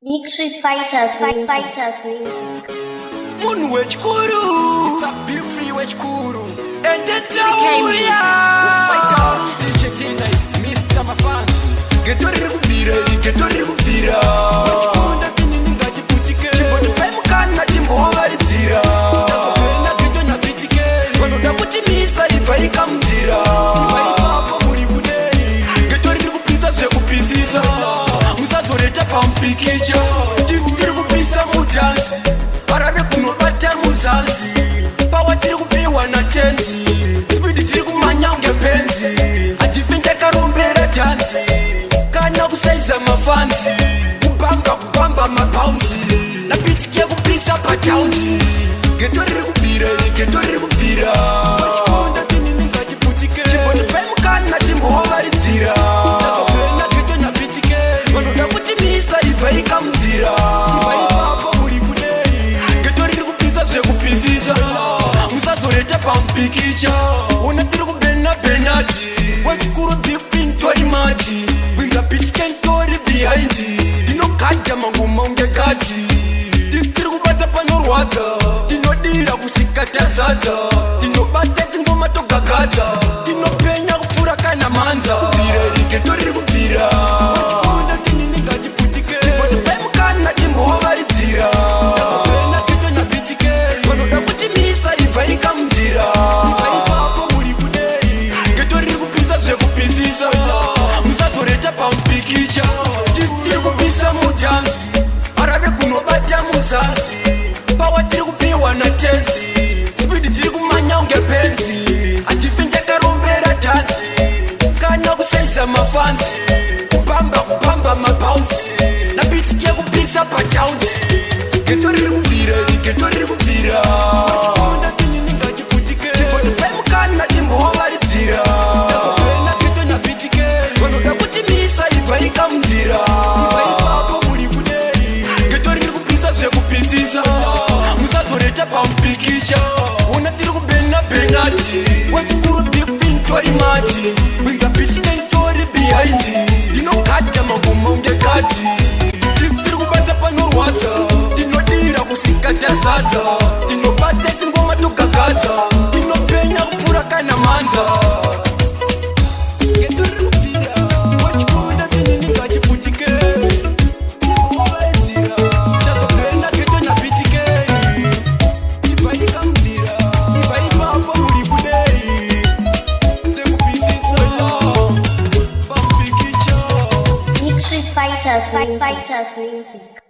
Big Street Fighters music. Mun wechkuru, it's a be free wechkuru. And then Jauria, fighter, DJ Tina is Mr. Mafans. Get your rubira, get your rubira. Wechkunda kinini ngaji putike. Chimbo de pemukana chimbo hawaritira. Takopena geto na bitike. Wano da putimisa ifai kamtira. Ifai papa muri kudei. Get your rubisa shekupisiza. Musazoreta pampikicha. Tiri kupisa mudansi. Arabe kunobata muzanzi. Pawa tiri kupiwa na tenzi. Speedy tiri kumanya unge penzi. Adivinte karombera tanzi. Kana kusaiza mafanzi. Kubamba mapounzi. Na pitikia kupisa pataunzi. Geto riri kupira, geto riri kupira. Wachikonda kinini ngaji putike. Chimbo ni pemukana timbo hawaritira. Takopena geto na pitike. Wanoda kutimisa ifai kamtira. Ifai papa muri kudei. Geto riri kupisa zvekupisiza. Musazoreta pampikicha. Unatiri kubena benati. Wachikuru bipin tori mati. Winga pitike ntori behind. Dinokadya manguma unge kati. Tiri kubata panorwadza. Tinodira kusikata zadza. Tinobata zingoma togagaza. Tinopenya kupfura kana manza. Bira geto riri kubira. Wachikunda tinini ngati putike. Chimbo ndopemukana timbo hawaritira. Takopena geto na bitike. Wanoda kutimisa ifai kamtira. Ifai papo muri kudei. Geto riri kupisa zvekupisisa. Musazoreta pampikicha. Tiri kupisa mudansi. Arabe kunobata muzanzi. Pawa tiri kupiwa na tenzi. Speedy tiri kumanya unge penzi. Adivinte karombera tanzi. Kana kusaiza mafanzi. Kubamba mapounzi. Na pitikia kupisa pataunzi. Geto riri kupira, geto riri kupira. Wachikonda kinini ngaji putike. Chimbo ndopemukana timbo hawaritira. Takopena geto na pitike. Wanoda kutimisa ifai kamtira. Ifai papo muri kudei. Geto riri kupisa zvekupisisa. Musazoreta pampikicha. Unatiri kubena benati. Wachikuru bipin tori mati. Winga pitike ntori behind. Dinokadya manguma unge kati. Tiri kubata panorwadza. Tinodira kusikata zadza. Tinobata zingoma togagaza. Tinopenya kupfura kana manza. Geto riri kupira. Wachikunda tinini ngaji putike. Timbo hawaritira. Takopena geto na bitike. Ifai kamtira. Ifai papa muri kudei. Zvekupisisa. Pampikicha. Big Street Fighters music.